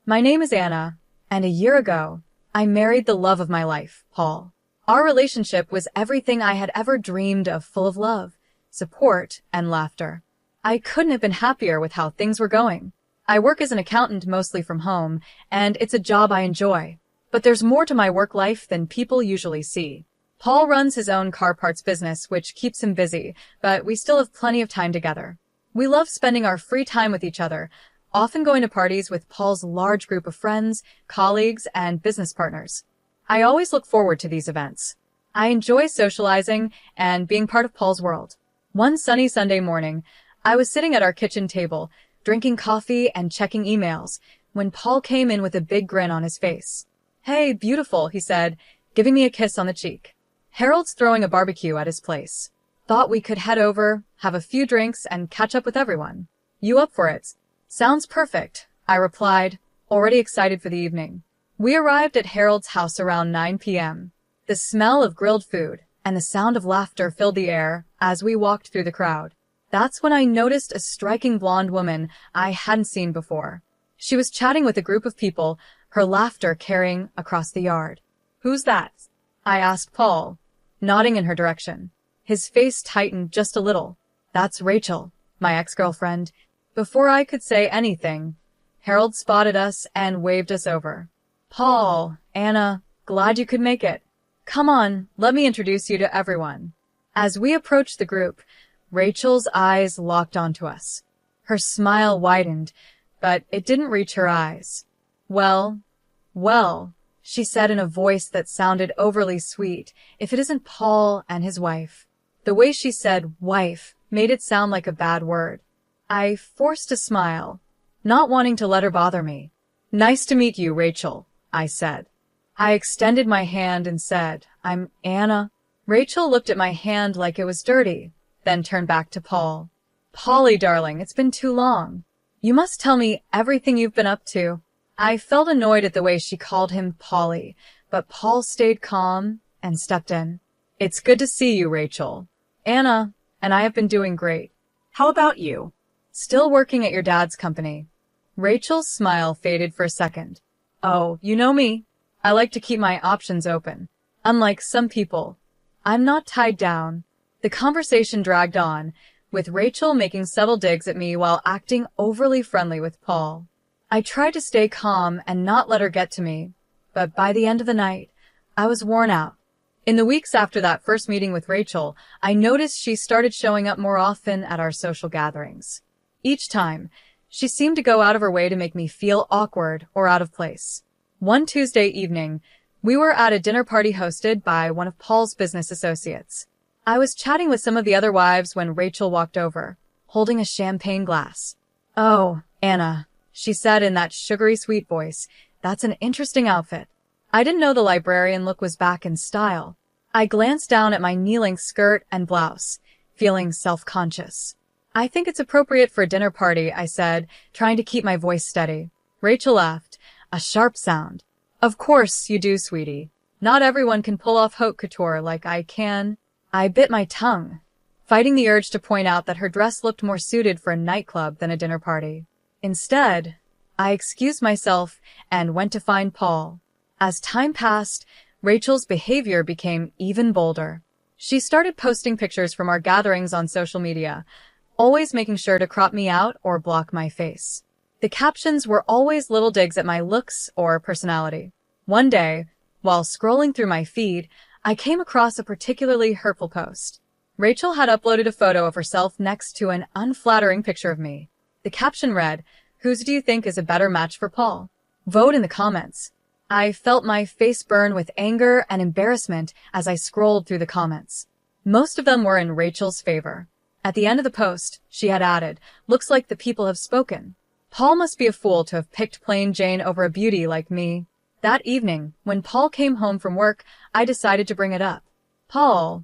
My name is Anna, and a year ago, I married the love of my life, Paul. Our relationship was everything I had ever dreamed of, full of love, support, and laughter. I couldn't have been happier with how things were going. I work as an accountant mostly from home, and it's a job I enjoy. But there's more to my work life than people usually see. Paul runs his own car parts business, which keeps him busy, but we still have plenty of time together. We love spending our free time with each other, often going to parties with Paul's large group of friends, colleagues, and business partners. I always look forward to these events. I enjoy socializing and being part of Paul's world. One sunny Sunday morning, I was sitting at our kitchen table, drinking coffee and checking emails, when Paul came in with a big grin on his face. "Hey, beautiful," he said, giving me a kiss on the cheek. "Harold's throwing a barbecue at his place. Thought we could head over, have a few drinks, and catch up with everyone. You up for it?" "Sounds perfect," I replied, already excited for the evening. We arrived at Harold's house around 9 p.m. The smell of grilled food and the sound of laughter filled the air as we walked through the crowd. That's when I noticed a striking blonde woman I hadn't seen before. She was chatting with a group of people, her laughter carrying across the yard. "Who's that?" I asked Paul, nodding in her direction. His face tightened just a little. "That's Rachel, my ex-girlfriend." Before I could say anything, Harold spotted us and waved us over. "Paul, Anna, glad you could make it. Come on, let me introduce you to everyone." As we approached the group, Rachel's eyes locked onto us. Her smile widened, but it didn't reach her eyes. Well, she said in a voice that sounded overly sweet, "if it isn't Paul and his wife." The way she said wife made it sound like a bad word. I forced a smile, not wanting to let her bother me. "Nice to meet you, Rachel," I said. I extended my hand and said, "I'm Anna." Rachel looked at my hand like it was dirty, then turned back to Paul. "Polly, darling, it's been too long. You must tell me everything you've been up to." I felt annoyed at the way she called him Polly, but Paul stayed calm and stepped in. "It's good to see you, Rachel. Anna and I have been doing great. How about you? Still working at your dad's company?" Rachel's smile faded for a second. "Oh, you know me. I like to keep my options open. Unlike some people, I'm not tied down." The conversation dragged on, with Rachel making subtle digs at me while acting overly friendly with Paul. I tried to stay calm and not let her get to me, but by the end of the night, I was worn out. In the weeks after that first meeting with Rachel, I noticed she started showing up more often at our social gatherings. Each time, she seemed to go out of her way to make me feel awkward or out of place. One Tuesday evening, we were at a dinner party hosted by one of Paul's business associates. I was chatting with some of the other wives when Rachel walked over, holding a champagne glass. "Oh, Anna," she said in that sugary sweet voice, "that's an interesting outfit." I didn't know the librarian look was back in style. I glanced down at my knee-length skirt and blouse, feeling self-conscious. "I think it's appropriate for a dinner party," I said, trying to keep my voice steady. Rachel laughed, a sharp sound. "Of course you do, sweetie. Not everyone can pull off haute couture like I can." I bit my tongue, fighting the urge to point out that her dress looked more suited for a nightclub than a dinner party. Instead, I excused myself and went to find Paul. As time passed, Rachel's behavior became even bolder. She started posting pictures from our gatherings on social media, always making sure to crop me out or block my face. The captions were always little digs at my looks or personality. One day, while scrolling through my feed, I came across a particularly hurtful post. Rachel had uploaded a photo of herself next to an unflattering picture of me. The caption read, "Whose do you think is a better match for Paul? Vote in the comments." I felt my face burn with anger and embarrassment as I scrolled through the comments. Most of them were in Rachel's favor. At the end of the post, she had added, "Looks like the people have spoken. Paul must be a fool to have picked plain Jane over a beauty like me." That evening, when Paul came home from work, I decided to bring it up. "Paul,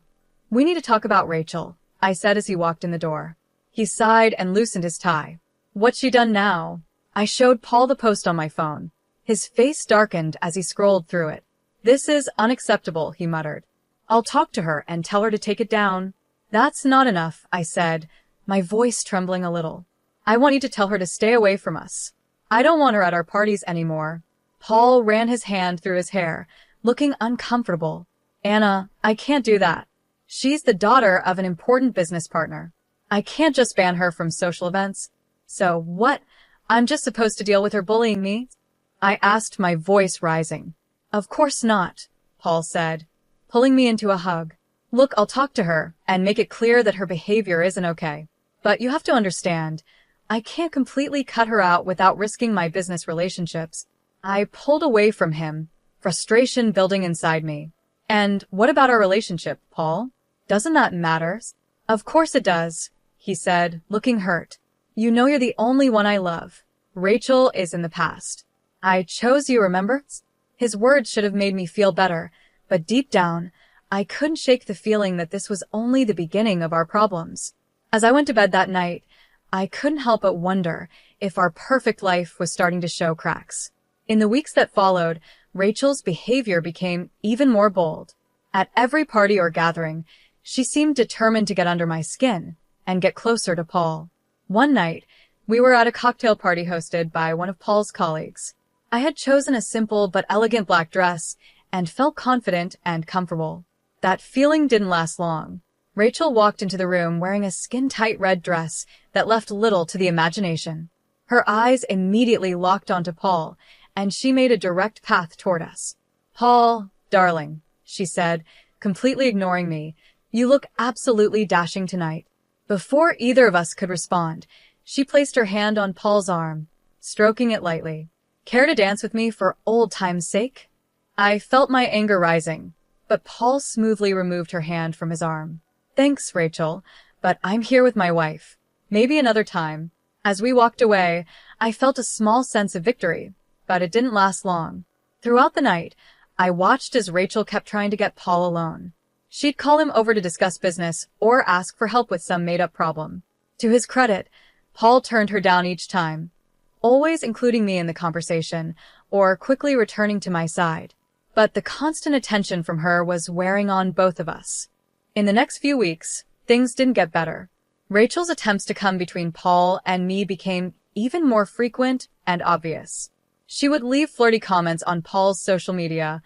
we need to talk about Rachel," I said as he walked in the door. He sighed and loosened his tie. "What's she done now?" I showed Paul the post on my phone. His face darkened as he scrolled through it. "This is unacceptable," he muttered. "I'll talk to her and tell her to take it down." "That's not enough," I said, my voice trembling a little. "I want you to tell her to stay away from us." I don't want her at our parties anymore. Paul ran his hand through his hair, looking uncomfortable. Anna, I can't do that. She's the daughter of an important business partner. I can't just ban her from social events. So what? I'm just supposed to deal with her bullying me? I asked, my voice rising. Of course not, Paul said, pulling me into a hug. Look, I'll talk to her and make it clear that her behavior isn't okay. But you have to understand, I can't completely cut her out without risking my business relationships. I pulled away from him, frustration building inside me. And what about our relationship, Paul? Doesn't that matter? Of course it does, he said, looking hurt. You know you're the only one I love. Rachel is in the past. I chose you, remember? His words should have made me feel better, but deep down, I couldn't shake the feeling that this was only the beginning of our problems. As I went to bed that night, I couldn't help but wonder if our perfect life was starting to show cracks. In the weeks that followed, Rachel's behavior became even more bold. At every party or gathering, she seemed determined to get under my skin and get closer to Paul. One night, we were at a cocktail party hosted by one of Paul's colleagues. I had chosen a simple but elegant black dress and felt confident and comfortable. That feeling didn't last long. Rachel walked into the room wearing a skin-tight red dress that left little to the imagination. Her eyes immediately locked onto Paul, and she made a direct path toward us. Paul, darling, she said, completely ignoring me, you look absolutely dashing tonight. Before either of us could respond, she placed her hand on Paul's arm, stroking it lightly. Care to dance with me for old time's sake? I felt my anger rising, but Paul smoothly removed her hand from his arm. Thanks, Rachel, but I'm here with my wife. Maybe another time. As we walked away, I felt a small sense of victory, but it didn't last long. Throughout the night, I watched as Rachel kept trying to get Paul alone. She'd call him over to discuss business or ask for help with some made-up problem. To his credit, Paul turned her down each time, always including me in the conversation or quickly returning to my side. But the constant attention from her was wearing on both of us. In the next few weeks, things didn't get better. Rachel's attempts to come between Paul and me became even more frequent and obvious. She would leave flirty comments on Paul's social media,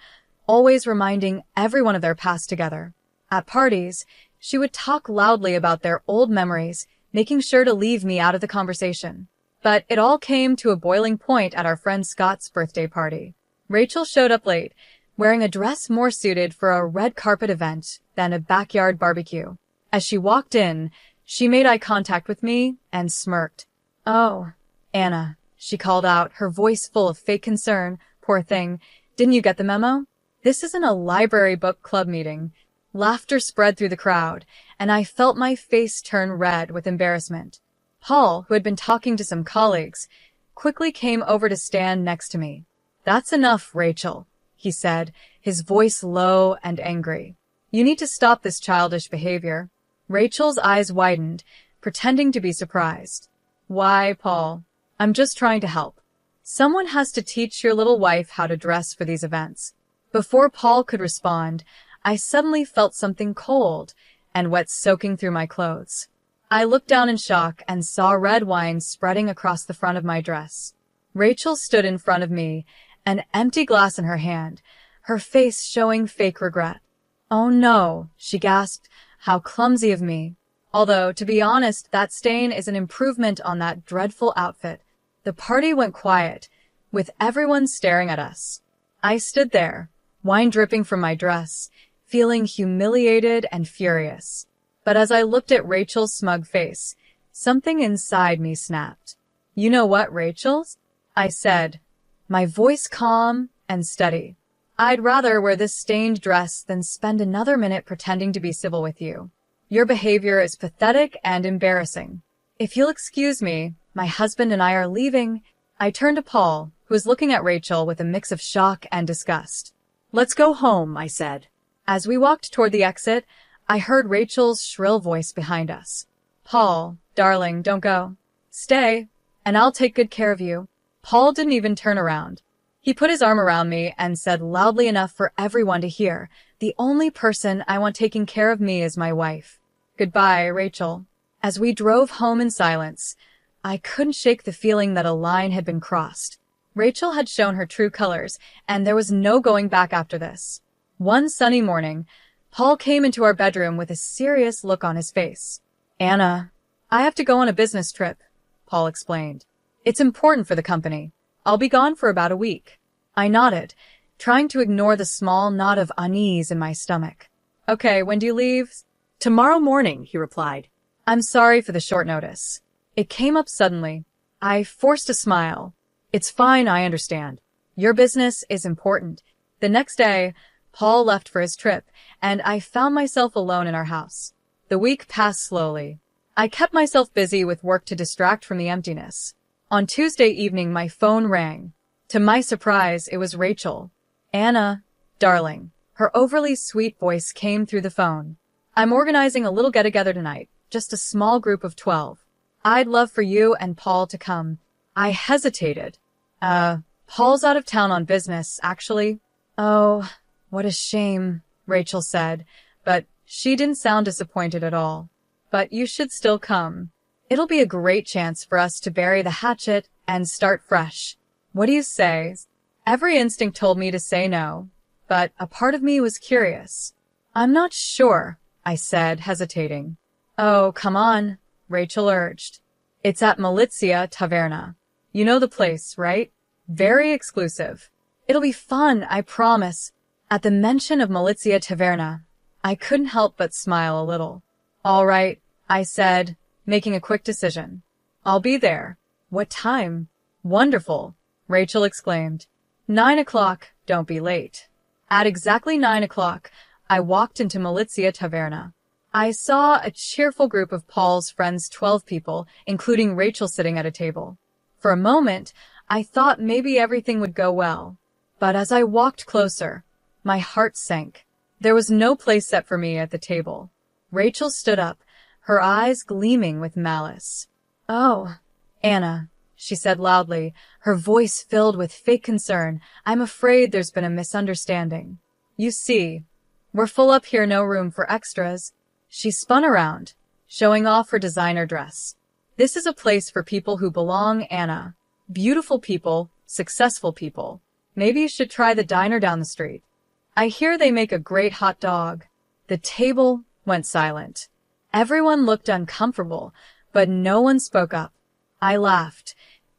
always reminding everyone of their past together. At parties, she would talk loudly about their old memories, making sure to leave me out of the conversation. But it all came to a boiling point at our friend Scott's birthday party. Rachel showed up late, wearing a dress more suited for a red carpet event than a backyard barbecue. As she walked in, she made eye contact with me and smirked. Oh, Anna, she called out, her voice full of fake concern. Poor thing. Didn't you get the memo? This isn't a library book club meeting. Laughter spread through the crowd, and I felt my face turn red with embarrassment. Paul, who had been talking to some colleagues, quickly came over to stand next to me. That's enough, Rachel, he said, his voice low and angry. You need to stop this childish behavior. Rachel's eyes widened, pretending to be surprised. Why, Paul? I'm just trying to help. Someone has to teach your little wife how to dress for these events. Before Paul could respond, I suddenly felt something cold and wet soaking through my clothes. I looked down in shock and saw red wine spreading across the front of my dress. Rachel stood in front of me, an empty glass in her hand, her face showing fake regret. Oh no, she gasped. How clumsy of me. Although, to be honest, that stain is an improvement on that dreadful outfit. The party went quiet, with everyone staring at us. I stood there, wine dripping from my dress, feeling humiliated and furious. But as I looked at Rachel's smug face, something inside me snapped. You know what, Rachel? I said, my voice calm and steady. I'd rather wear this stained dress than spend another minute pretending to be civil with you. Your behavior is pathetic and embarrassing. If you'll excuse me, my husband and I are leaving. I turned to Paul, who was looking at Rachel with a mix of shock and disgust. Let's go home, I said. As we walked toward the exit, I heard Rachel's shrill voice behind us. Paul, darling, don't go. Stay, and I'll take good care of you. Paul didn't even turn around. He put his arm around me and said loudly enough for everyone to hear, the only person I want taking care of me is my wife. Goodbye, Rachel. As we drove home in silence, I couldn't shake the feeling that a line had been crossed. Rachel had shown her true colors, and there was no going back after this. One sunny morning, Paul came into our bedroom with a serious look on his face. "Anna, I have to go on a business trip," Paul explained. "It's important for the company. I'll be gone for about a week." I nodded, trying to ignore the small knot of unease in my stomach. "Okay, when do you leave?" "Tomorrow morning," he replied. "I'm sorry for the short notice." It came up suddenly. I forced a smile. "It's fine, I understand. Your business is important." The next day, Paul left for his trip, and I found myself alone in our house. The week passed slowly. I kept myself busy with work to distract from the emptiness. On Tuesday evening, my phone rang. To my surprise, it was Rachel. "Anna, darling." Her overly sweet voice came through the phone. "I'm organizing a little get-together tonight, just a small group of 12. I'd love for you and Paul to come." I hesitated. Paul's out of town on business, actually." "Oh, what a shame," Rachel said, but she didn't sound disappointed at all. "But you should still come. It'll be a great chance for us to bury the hatchet and start fresh. What do you say?" Every instinct told me to say no, but a part of me was curious. "I'm not sure," I said, hesitating. "Oh, come on," Rachel urged. "It's at Malizia Taverna. You know the place, right? Very exclusive. It'll be fun, I promise." At the mention of Malizia Taverna, I couldn't help but smile a little. "All right," I said, making a quick decision. "I'll be there." "What time?" "Wonderful," Rachel exclaimed. 9 o'clock, don't be late." At exactly 9 o'clock, I walked into Malizia Taverna. I saw a cheerful group of Paul's friends, 12 people, including Rachel, sitting at a table. For a moment, I thought maybe everything would go well. But as I walked closer, my heart sank. There was no place set for me at the table. Rachel stood up, her eyes gleaming with malice. "Oh, Anna," she said loudly, her voice filled with fake concern. "I'm afraid there's been a misunderstanding. You see, we're full up here, no room for extras." She spun around, showing off her designer dress. "This is a place for people who belong, Anna. Beautiful people, successful people. Maybe you should try the diner down the street. I hear they make a great hot dog." The table went silent. Everyone looked uncomfortable, but no one spoke up. I laughed,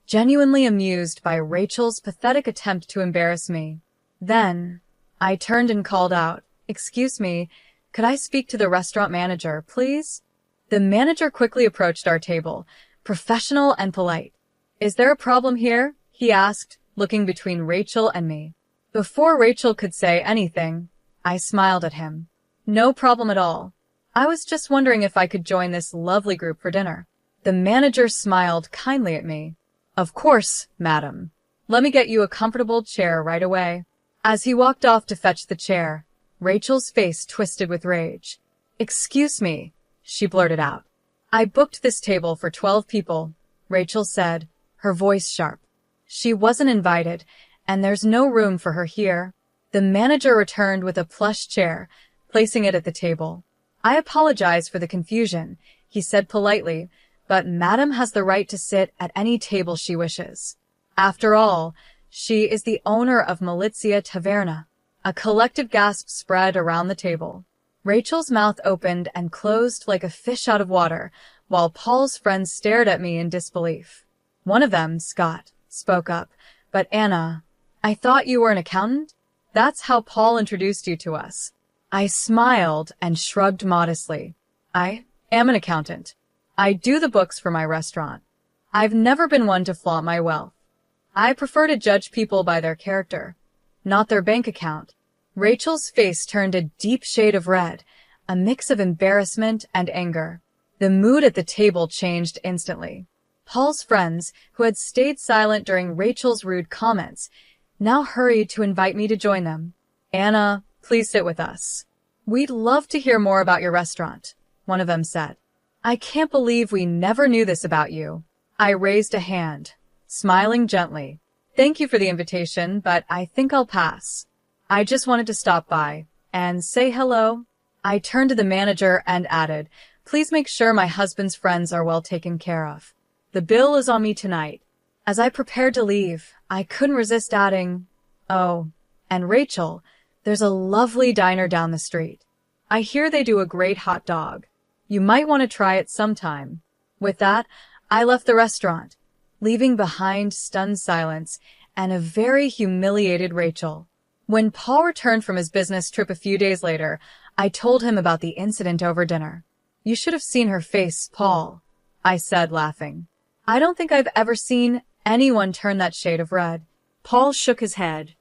genuinely amused by Rachel's pathetic attempt to embarrass me. Then, I turned and called out, "Excuse me, could I speak to the restaurant manager, please?" The manager quickly approached our table, professional and polite. "Is there a problem here?" he asked, looking between Rachel and me. Before Rachel could say anything, I smiled at him. "No problem at all. I was just wondering if I could join this lovely group for dinner." The manager smiled kindly at me. "Of course, madam. Let me get you a comfortable chair right away." As he walked off to fetch the chair, Rachel's face twisted with rage. "Excuse me," she blurted out. "I booked this table for 12 people," Rachel said, her voice sharp. "She wasn't invited, and there's no room for her here." The manager returned with a plush chair, placing it at the table. "I apologize for the confusion," he said politely, "but Madam has the right to sit at any table she wishes. After all, she is the owner of Malizia Taverna." A collective gasp spread around the table. Rachel's mouth opened and closed like a fish out of water, while Paul's friends stared at me in disbelief. One of them, Scott, spoke up. "But Anna, I thought you were an accountant? That's how Paul introduced you to us." I smiled and shrugged modestly. "I am an accountant. I do the books for my restaurant. I've never been one to flaunt my wealth. I prefer to judge people by their character, not their bank account." Rachel's face turned a deep shade of red, a mix of embarrassment and anger. The mood at the table changed instantly. Paul's friends, who had stayed silent during Rachel's rude comments, now hurried to invite me to join them. "Anna, please sit with us. We'd love to hear more about your restaurant," one of them said. "I can't believe we never knew this about you." I raised a hand, smiling gently. "Thank you for the invitation, but I think I'll pass. I just wanted to stop by and say hello." I turned to the manager and added, "Please make sure my husband's friends are well taken care of." The bill is on me tonight. As I prepared to leave, I couldn't resist adding, "Oh, and Rachel, there's a lovely diner down the street. I hear they do a great hot dog. You might want to try it sometime." With that, I left the restaurant, leaving behind stunned silence and a very humiliated Rachel. When Paul returned from his business trip a few days later, I told him about the incident over dinner. "You should have seen her face, Paul," I said, laughing. "I don't think I've ever seen anyone turn that shade of red." Paul shook his head,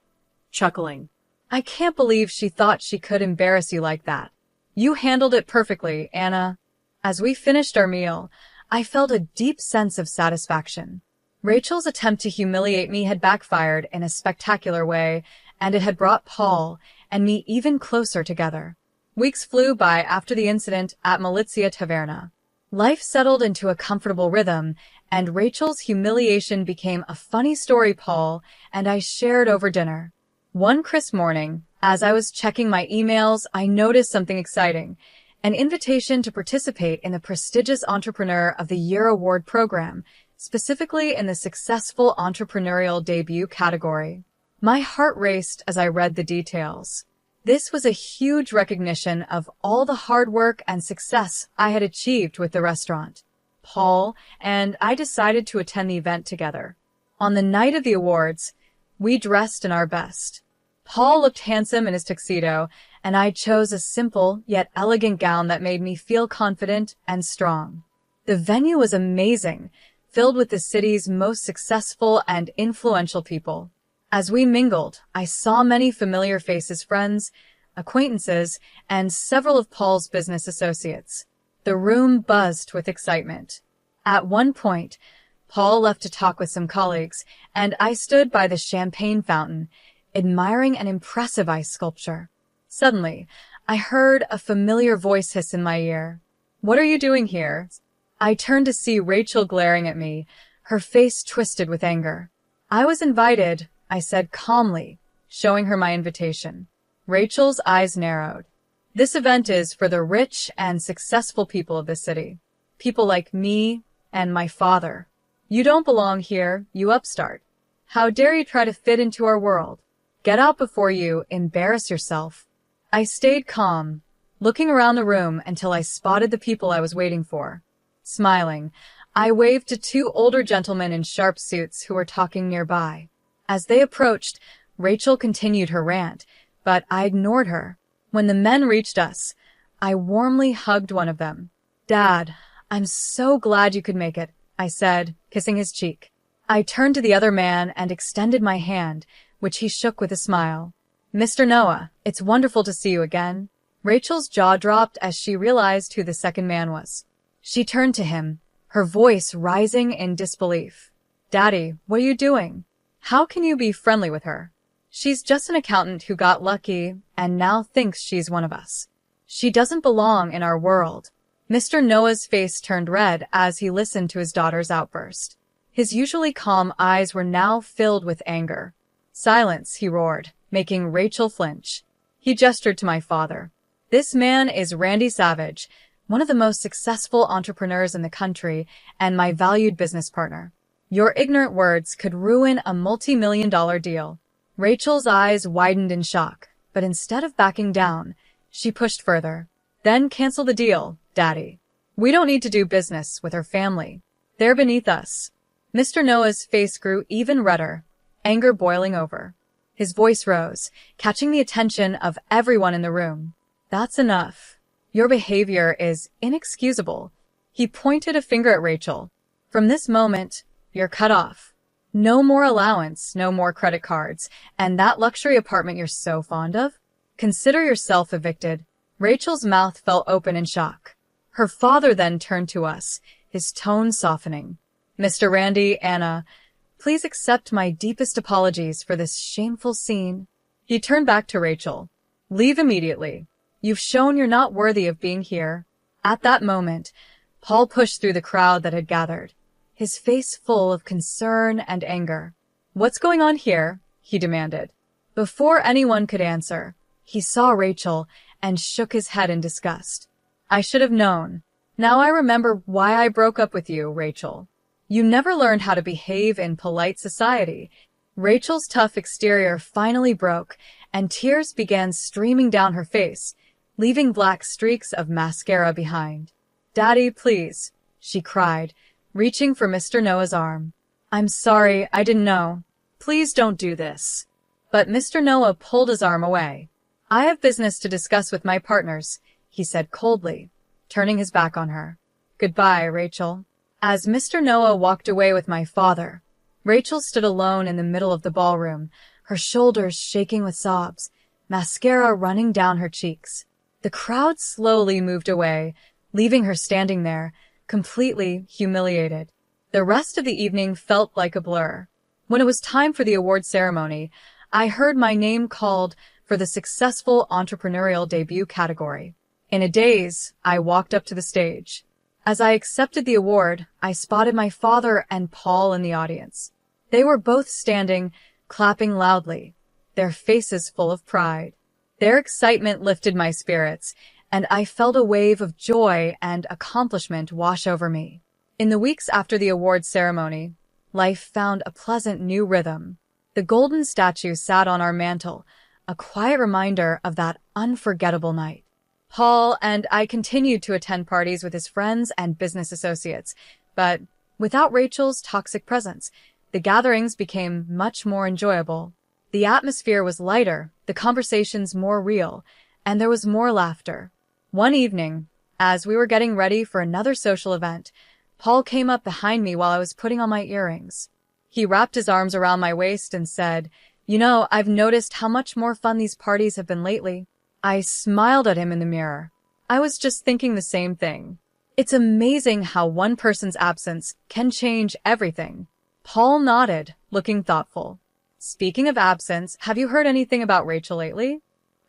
chuckling. "I can't believe she thought she could embarrass you like that. You handled it perfectly, Anna." As we finished our meal, I felt a deep sense of satisfaction. Rachel's attempt to humiliate me had backfired in a spectacular way, and it had brought Paul and me even closer together. Weeks flew by after the incident at Malizia Taverna. Life settled into a comfortable rhythm, and Rachel's humiliation became a funny story Paul and I shared over dinner. One crisp morning, as I was checking my emails, I noticed something exciting: an invitation to participate in the prestigious Entrepreneur of the Year Award program, specifically in the Successful Entrepreneurial Debut category. My heart raced as I read the details. This was a huge recognition of all the hard work and success I had achieved with the restaurant. Paul and I decided to attend the event together. On the night of the awards, we dressed in our best. Paul looked handsome in his tuxedo, and I chose a simple yet elegant gown that made me feel confident and strong. The venue was amazing, filled with the city's most successful and influential people. As we mingled, I saw many familiar faces, friends, acquaintances, and several of Paul's business associates. The room buzzed with excitement. At one point, Paul left to talk with some colleagues, and I stood by the champagne fountain, admiring an impressive ice sculpture. Suddenly, I heard a familiar voice hiss in my ear. "What are you doing here?" I turned to see Rachel glaring at me, her face twisted with anger. "I was invited," I said calmly, showing her my invitation. Rachel's eyes narrowed. "This event is for the rich and successful people of the city. People like me and my father. You don't belong here, you upstart. How dare you try to fit into our world? Get out before you embarrass yourself." I stayed calm, looking around the room until I spotted the people I was waiting for. Smiling, I waved to two older gentlemen in sharp suits who were talking nearby. As they approached, Rachel continued her rant, but I ignored her. When the men reached us, I warmly hugged one of them. "Dad, I'm so glad you could make it," I said, kissing his cheek. I turned to the other man and extended my hand, which he shook with a smile. "Mr. Noah, it's wonderful to see you again." Rachel's jaw dropped as she realized who the second man was. She turned to him, her voice rising in disbelief. "Daddy, what are you doing? How can you be friendly with her? She's just an accountant who got lucky and now thinks she's one of us. She doesn't belong in our world." Mr. Noah's face turned red as he listened to his daughter's outburst. His usually calm eyes were now filled with anger. "Silence," he roared, making Rachel flinch. He gestured to my father. "This man is Randy Savage, one of the most successful entrepreneurs in the country and my valued business partner. Your ignorant words could ruin a multi-million-dollar deal." Rachel's eyes widened in shock, but instead of backing down, she pushed further. "Then cancel the deal, Daddy. We don't need to do business with her family. They're beneath us." Mr. Noah's face grew even redder, anger boiling over. His voice rose, catching the attention of everyone in the room. "That's enough. Your behavior is inexcusable." He pointed a finger at Rachel. "From this moment, you're cut off. No more allowance, no more credit cards, and that luxury apartment you're so fond of? Consider yourself evicted." Rachel's mouth fell open in shock. Her father then turned to us, his tone softening. "Mr. Randy, Anna, please accept my deepest apologies for this shameful scene." He turned back to Rachel. "Leave immediately. You've shown you're not worthy of being here." At that moment, Paul pushed through the crowd that had gathered, his face full of concern and anger. "What's going on here?" he demanded. Before anyone could answer, he saw Rachel and shook his head in disgust. "I should have known. Now I remember why I broke up with you, Rachel. You never learned how to behave in polite society. Rachel's tough exterior finally broke, and tears began streaming down her face, leaving black streaks of mascara behind. "Daddy, please," she cried, reaching for Mr. Noah's arm. "I'm sorry, I didn't know. Please don't do this." But Mr. Noah pulled his arm away. "I have business to discuss with my partners," he said coldly, turning his back on her. "Goodbye, Rachel." As Mr. Noah walked away with my father, Rachel stood alone in the middle of the ballroom, her shoulders shaking with sobs, mascara running down her cheeks. The crowd slowly moved away, leaving her standing there, completely humiliated. The rest of the evening felt like a blur. When it was time for the award ceremony, I heard my name called for the Successful Entrepreneurial Debut category. In a daze, I walked up to the stage. As I accepted the award, I spotted my father and Paul in the audience. They were both standing, clapping loudly, their faces full of pride. Their excitement lifted my spirits, and I felt a wave of joy and accomplishment wash over me. In the weeks after the award ceremony, life found a pleasant new rhythm. The golden statue sat on our mantel, a quiet reminder of that unforgettable night. Paul and I continued to attend parties with his friends and business associates, but without Rachel's toxic presence, the gatherings became much more enjoyable. The atmosphere was lighter, the conversations more real, and there was more laughter. One evening, as we were getting ready for another social event, Paul came up behind me while I was putting on my earrings. He wrapped his arms around my waist and said, "You know, I've noticed how much more fun these parties have been lately." I smiled at him in the mirror. I was just thinking the same thing. It's amazing how one person's absence can change everything. Paul nodded, looking thoughtful. "Speaking of absence, have you heard anything about Rachel lately?"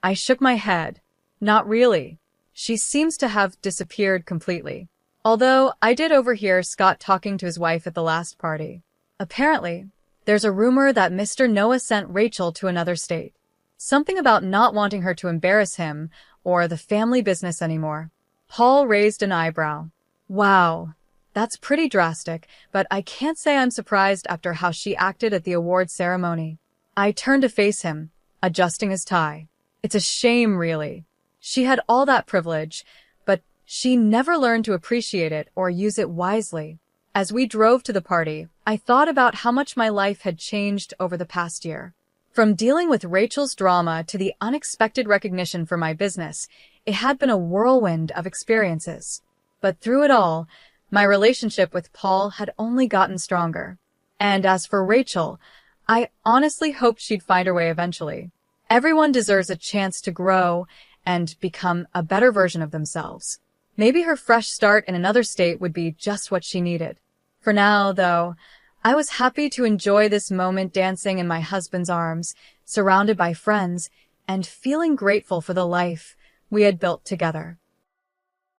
I shook my head. "Not really. She seems to have disappeared completely. Although I did overhear Scott talking to his wife at the last party. Apparently, there's a rumor that Mr. Noah sent Rachel to another state. Something about not wanting her to embarrass him or the family business anymore." Paul raised an eyebrow. "Wow, that's pretty drastic, but I can't say I'm surprised after how she acted at the award ceremony." I turned to face him, adjusting his tie. "It's a shame, really. She had all that privilege, but she never learned to appreciate it or use it wisely." As we drove to the party, I thought about how much my life had changed over the past year. From dealing with Rachel's drama to the unexpected recognition for my business, it had been a whirlwind of experiences. But through it all, my relationship with Paul had only gotten stronger. And as for Rachel, I honestly hoped she'd find her way eventually. Everyone deserves a chance to grow and become a better version of themselves. Maybe her fresh start in another state would be just what she needed. For now, though, I was happy to enjoy this moment dancing in my husband's arms, surrounded by friends, and feeling grateful for the life we had built together.